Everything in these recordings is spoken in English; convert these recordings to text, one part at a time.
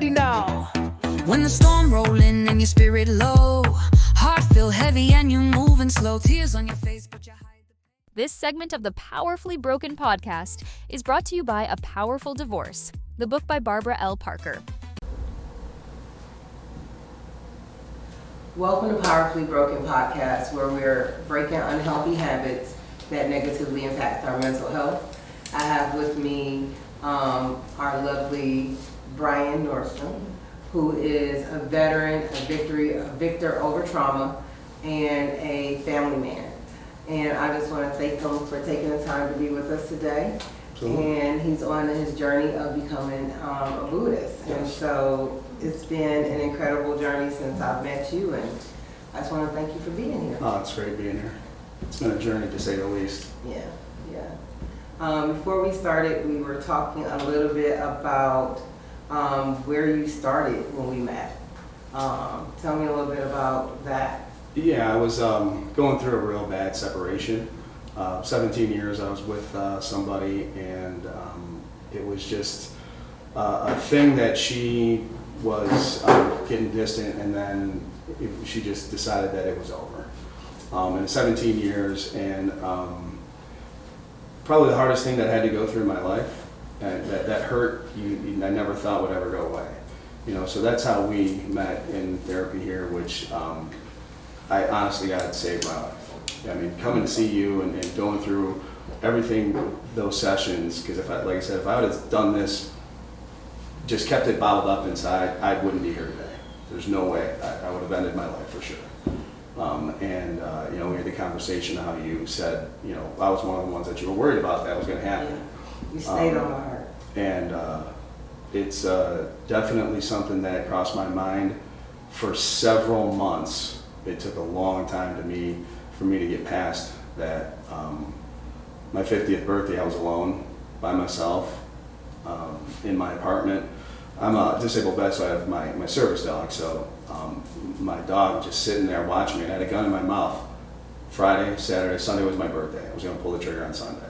ready now. When the storm rolling and your spirit low, heart feel heavy and you moving slow, tears on your face but you hide the pain. This segment of the Powerfully Broken podcast is brought to you by A Powerful Divorce, the book by Barbara L. Parker. Welcome to Powerfully Broken podcast, where we're breaking unhealthy habits that negatively impact our mental health. I have with me our lovely Brian Norson, who is a veteran, a victor over trauma, and a family man. And I just want to thank him for taking the time to be with us today. Absolutely. And he's on his journey of becoming a Buddhist. Yes. And so it's been an incredible journey since I've met you, and I just want to thank you for being here. Oh, it's great being here. It's been a journey to say the least. Yeah. Before we started, we were talking a little bit about where you started when we met. Tell me a little bit about that. Yeah, I was going through a real bad separation. 17 years I was with somebody, and it was just a thing that she was getting distant, and then she just decided that it was over. And 17 years, and probably the hardest thing that I had to go through in my life, and that hurt I never thought would ever go away. So that's how we met in therapy here, which I honestly got saved my life. I mean, coming to see you and going through everything, those sessions, because like I said, if I would have done this, just kept it bottled up inside, I wouldn't be here today. There's no way. I would have ended my life for sure. We had the conversation how you said, I was one of the ones that you were worried about that was going to happen. Yeah. You stayed on my heart. And it's definitely something that crossed my mind for several months. It took a long time for me to get past that. My 50th birthday, I was alone by myself in my apartment. I'm a disabled vet, so I have my service dog. So my dog was just sitting there watching me. I had a gun in my mouth. Friday, Saturday, Sunday was my birthday. I was going to pull the trigger on Sunday.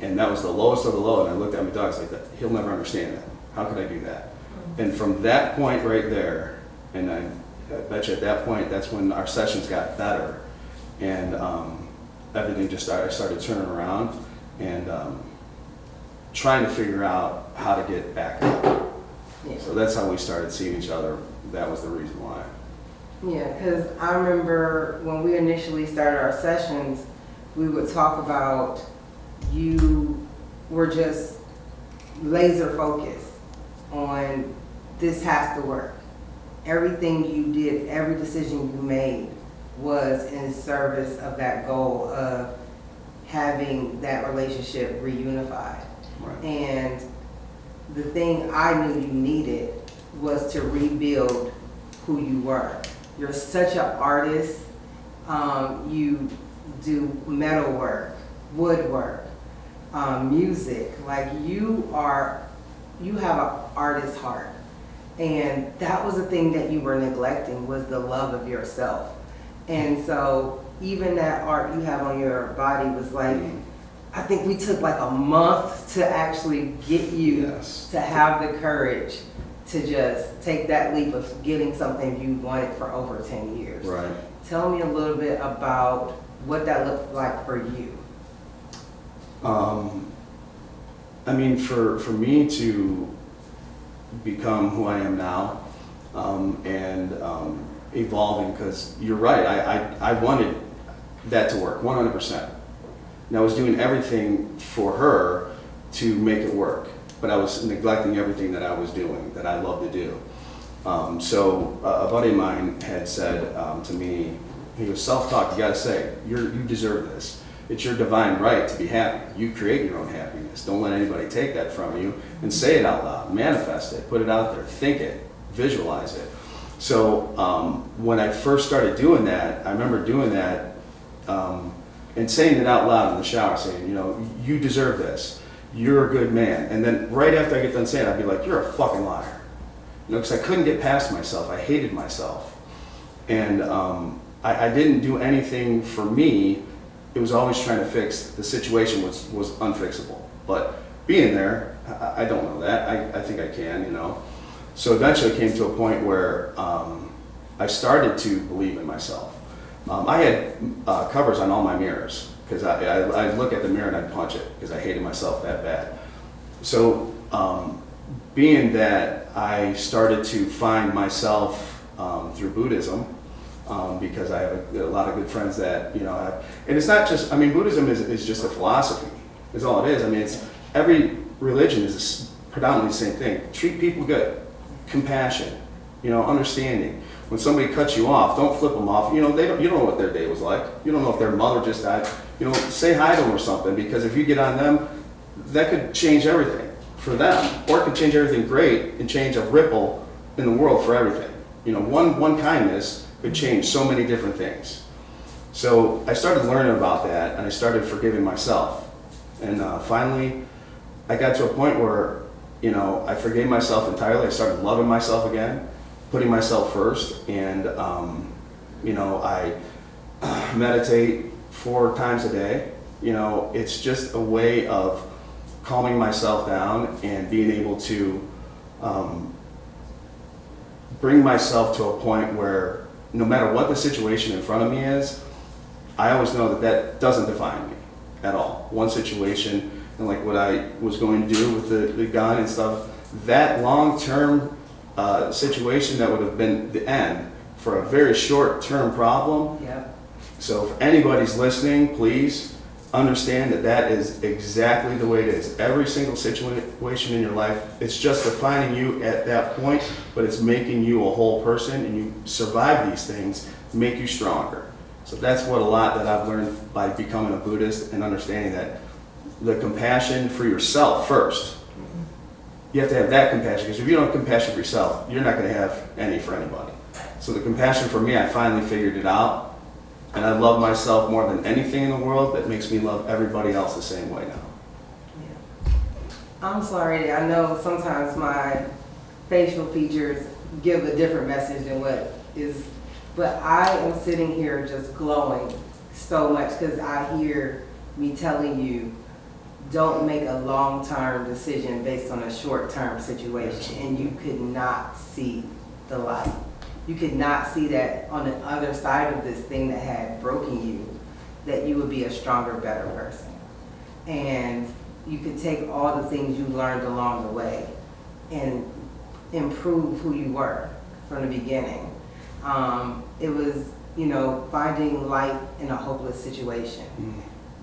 And that was the lowest of the low. And I looked at my dog, I was like, he'll never understand that. How could I do that? And from that point right there, and I bet you at that point, that's when our sessions got better. And everything just started turning around, and trying to figure out how to get back up. Yeah. So that's how we started seeing each other. That was the reason why. Yeah, because I remember when we initially started our sessions, we would talk about you were just laser focused on this has to work. Everything you did, every decision you made was in service of that goal of having that relationship reunified. Right. And the thing I knew you needed was to rebuild who you were. You're such an artist. You do metal work, woodwork, music. Like you have an artist's heart. And that was the thing that you were neglecting, was the love of yourself. And so even that art you have on your body was like, I think we took like a month to actually get you to have the courage to just take that leap of getting something you wanted for over 10 years. Right. Tell me a little bit about what that looked like for you. For me to become who I am now, and evolving, because you're right, I wanted that to work 100%. And I was doing everything for her to make it work, but I was neglecting everything that I was doing that I love to do. So a buddy of mine had said to me, he was self-talk, you gotta say, you deserve this. It's your divine right to be happy. You create your own happiness. Don't let anybody take that from you, and say it out loud, manifest it, put it out there, think it, visualize it. So when I first started doing that, I remember doing that and saying it out loud in the shower, saying, you deserve this. You're a good man. And then right after I get done saying it, I'd be like, you're a fucking liar. Because I couldn't get past myself. I hated myself. And I didn't do anything for me. It was always trying to fix. The situation was unfixable. But being there, I don't know that. I think I can, So eventually it came to a point where I started to believe in myself. I had covers on all my mirrors because I'd look at the mirror and I'd punch it because I hated myself that bad. So being that I started to find myself through Buddhism, because I have a lot of good friends that, you know, and it's not just, I mean, Buddhism is just a philosophy, is all it is. I mean, it's, every religion is predominantly the same thing. Treat people good, compassion, you know, understanding. When somebody cuts you off, don't flip them off. You know, you don't know what their day was like. You don't know if their mother just died. You know, say hi to them or something, because if you get on them, that could change everything for them, or it could change everything great and change a ripple in the world for everything. You know, one kindness could change so many different things. So I started learning about that, and I started forgiving myself. And finally, I got to a point where, you know, I forgave myself entirely. I started loving myself again, putting myself first, and you know, I meditate 4 times a day. You know, it's just a way of calming myself down and being able to bring myself to a point where no matter what the situation in front of me is, I always know that that doesn't define me at all. One situation, and like what I was going to do with the gun and stuff, that long-term situation that would have been the end for a very short-term problem. Yep. So if anybody's listening, please understand that that is exactly the way it is. Every single situation in your life, it's just defining you at that point, but it's making you a whole person, and you survive these things, make you stronger. So that's what a lot that I've learned by becoming a Buddhist, and understanding that the compassion for yourself first. You have to have that compassion, because if you don't have compassion for yourself, you're not going to have any for anybody. So the compassion for me, I finally figured it out. And I love myself more than anything in the world. That makes me love everybody else the same way now. Yeah. I'm sorry, I know sometimes my facial features give a different message than what is, but I am sitting here just glowing so much because I hear me telling you, don't make a long-term decision based on a short-term situation, and you could not see the light. You could not see that on the other side of this thing that had broken you, that you would be a stronger, better person. And you could take all the things you learned along the way and improve who you were from the beginning. It was, you know, finding light in a hopeless situation.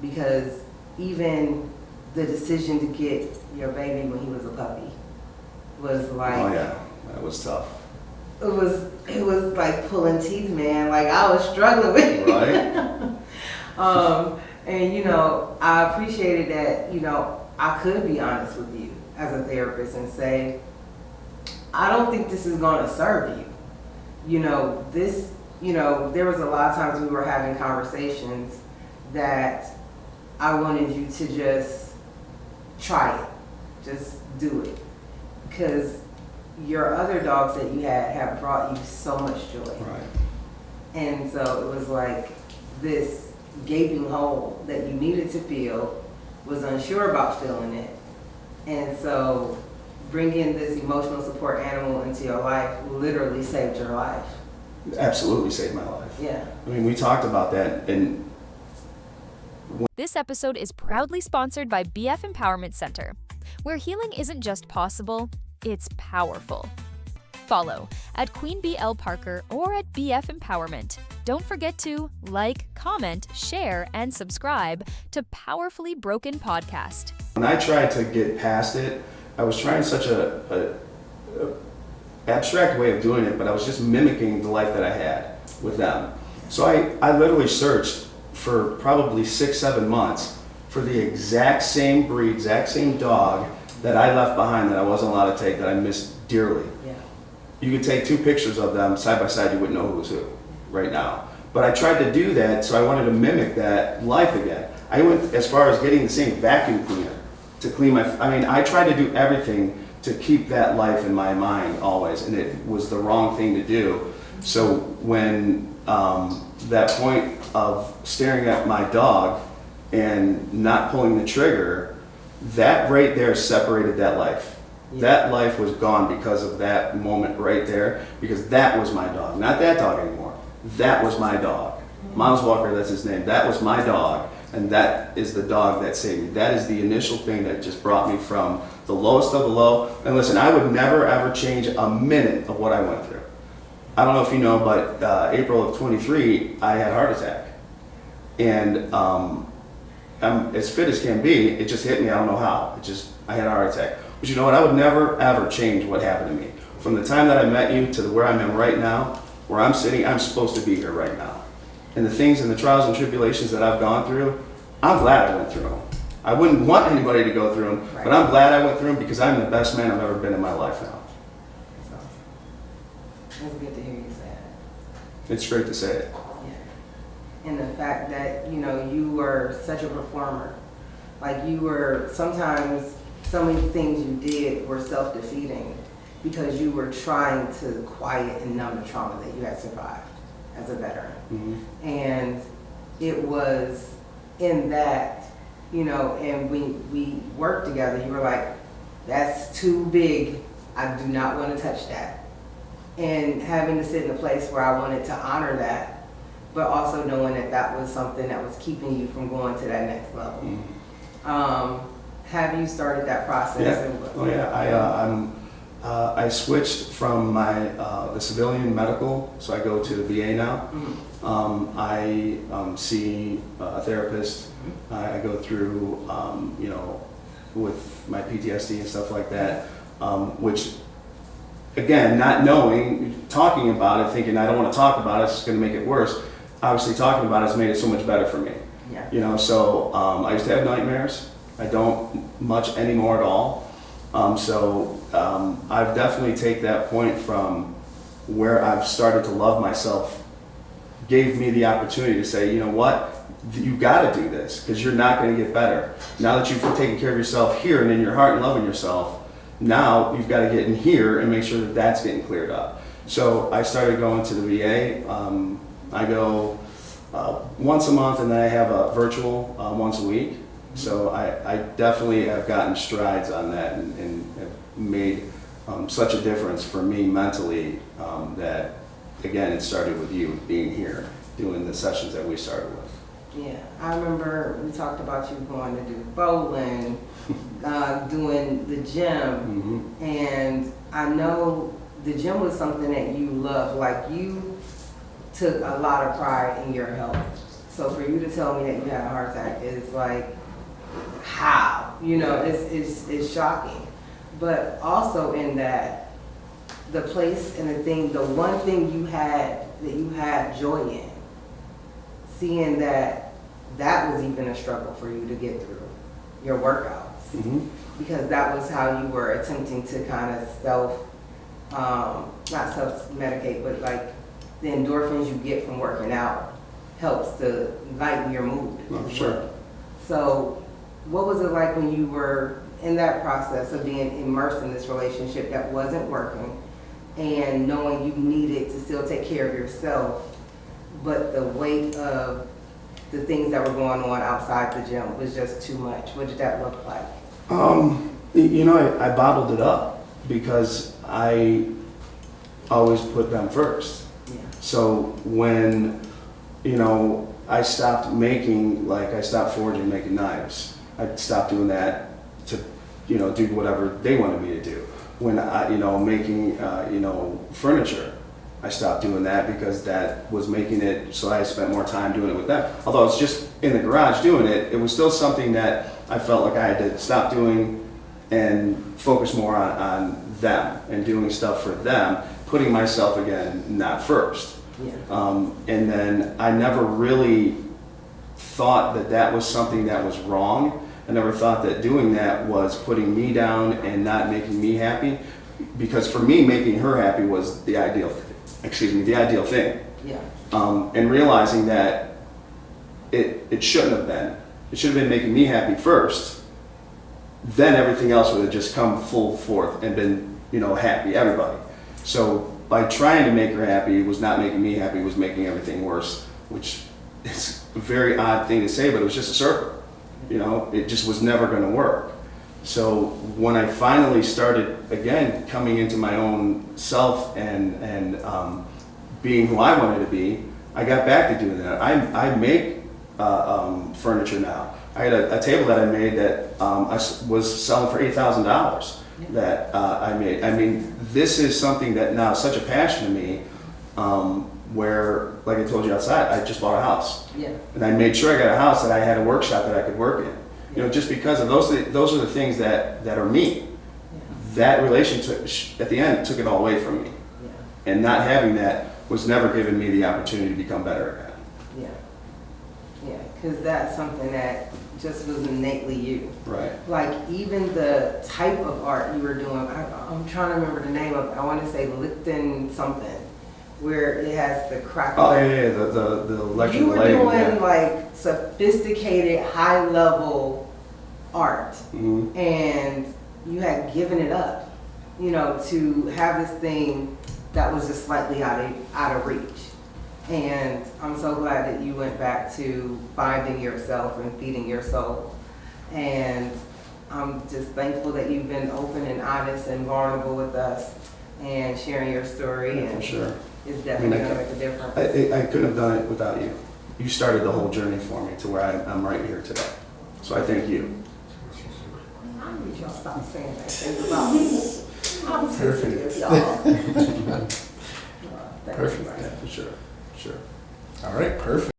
Because even the decision to get your baby when he was a puppy was like... Oh yeah, that was tough. It was like pulling teeth, man. Like I was struggling with it. Right. And you know, I appreciated that, you know, I could be honest with you as a therapist and say, I don't think this is going to serve you. You know, this, you know, there was a lot of times we were having conversations that I wanted you to just try it. Just do it. Because your other dogs that you had have brought you so much joy. Right. And so it was like this gaping hole that you needed to feel, was unsure about feeling it. And so bringing this emotional support animal into your life literally saved your life. Absolutely saved my life. Yeah. I mean, we talked about that, and This episode is proudly sponsored by BF Empowerment Center, where healing isn't just possible, it's powerful. Follow at Queen BL Parker or at BF Empowerment. Don't forget to like, comment, share, and subscribe to Powerfully Broken Podcast. when I tried to get past it, I was trying such a abstract way of doing it, but I was just mimicking the life that I had with them. So I literally searched for probably 6-7 months for the exact same breed, exact same dog that I left behind, that I wasn't allowed to take, that I missed dearly. Yeah. You could take 2 pictures of them side by side, you wouldn't know who was who right now. But I tried to do that, so I wanted to mimic that life again. I went as far as getting the same vacuum cleaner to clean my, I tried to do everything to keep that life in my mind always, and it was the wrong thing to do. So when that point of staring at my dog and not pulling the trigger, that right there separated that life That life was gone because of that moment right there, because that was my dog. Not that dog anymore. That was my dog. Miles Walker, that's his name. That was my dog, and that is the dog that saved me. That is the initial thing that just brought me from the lowest of the low. And listen, I would never ever change a minute of what I went through. I don't know if you know, but April of 23, I had a heart attack. And I'm as fit as can be. It just hit me, I don't know how. I had a heart attack. But you know what, I would never ever change what happened to me. From the time that I met you to where I'm at right now, where I'm sitting, I'm supposed to be here right now. And the things and the trials and tribulations that I've gone through, I'm glad I went through them. I wouldn't want anybody to go through them, but I'm glad I went through them because I'm the best man I've ever been in my life now. That's awesome. It's good to hear you say that. It's great to say it. Yeah. And the fact that, you know, you were such a performer. Like you were, sometimes some of the things you did were self-defeating because you were trying to quiet and numb the trauma that you had survived as a veteran. Mm-hmm. And it was in that, you know, and we worked together, you were like, that's too big, I do not want to touch that. And having to sit in a place where I wanted to honor that, but also knowing that that was something that was keeping you from going to that next level. Mm-hmm. Have you started that process? Yeah. Oh yeah, I switched from the civilian medical, so I go to the VA now. Mm-hmm. I see a therapist. Mm-hmm. I go through, you know, with my PTSD and stuff like that, which, again, not knowing, talking about it, thinking I don't want to talk about it, it's just going to make it worse. Obviously, talking about it has made it so much better for me. Yeah. You know, so I used to have nightmares. I don't much anymore at all. I've definitely taken that point from where I've started to love myself, gave me the opportunity to say, you know what, you got to do this because you're not going to get better. Now that you've taken care of yourself here and in your heart and loving yourself, now you've got to get in here and make sure that that's getting cleared up. So I started going to the VA. I go once a month and then I have a virtual once a week. So I definitely have gotten strides on that and have made such a difference for me mentally that, again, it started with you being here, doing the sessions that we started with. Yeah, I remember we talked about you going to do bowling, doing the gym, mm-hmm. And I know the gym was something that you loved. Like you took a lot of pride in your health. So for you to tell me that you had a heart attack is like, how? You know, it's shocking. But also in that, the place and the thing, the one thing you had that you had joy in, seeing that was even a struggle for you to get through your workouts. Mm-hmm. Because that was how you were attempting to kind of not self-medicate, but like the endorphins you get from working out helps to lighten your mood. Oh, sure. So what was it like when you were in that process of being immersed in this relationship that wasn't working and knowing you needed to still take care of yourself, but the weight of the things that were going on outside the gym was just too much? What did that look like? You know, I bottled it up because I always put them first. Yeah. So when, you know, I stopped making, like I stopped forging, making knives. I stopped doing that to, you know, do whatever they wanted me to do. When I, you know, making, you know, furniture, I stopped doing that because that was making it, so I spent more time doing it with them. Although it's just in the garage doing it, it was still something that I felt like I had to stop doing and focus more on them and doing stuff for them, putting myself again not first. Yeah. And then I never really thought that that was something that was wrong. I never thought that doing that was putting me down and not making me happy, because for me, making her happy was the ideal thing. Yeah. And realizing that it shouldn't have been. It should have been making me happy first. Then everything else would have just come full forth and been, you know, happy, everybody. So by trying to make her happy, it was not making me happy, it was making everything worse, which is a very odd thing to say, but it was just a circle. You know, it just was never going to work. So when I finally started, again, coming into my own self and being who I wanted to be, I got back to doing that. I make furniture now. I had a table that I made that I was selling for $8,000 that I made. I mean, this is something that now is such a passion to me, where, like I told you outside, I just bought a house. Yeah. And I made sure I got a house that I had a workshop that I could work in. You know, just because of those are the things that are me. Yeah. That relationship, at the end, took it all away from me. Yeah. And not having that was never giving me the opportunity to become better at. Yeah. Yeah, because that's something that just was innately you. Right. Like even the type of art you were doing, I'm trying to remember the name of it. I want to say Lichten something, where it has the crack. Oh yeah, the electric You were lighting, doing yeah. like sophisticated, high level art, Mhm. and you had given it up, you know, to have this thing that was just slightly out of reach. And I'm so glad that you went back to finding yourself and feeding your soul. And I'm just thankful that you've been open and honest and vulnerable with us and sharing your story. Yeah, and for sure. it's definitely going to make a difference. I couldn't have done it without you. You started the whole journey for me to where I'm right here today. So I thank you. I need y'all to stop saying that things about me. I'm sensitive, y'all. Thank you, Perfect. Brian. Yeah, for sure. Sure. All right, perfect.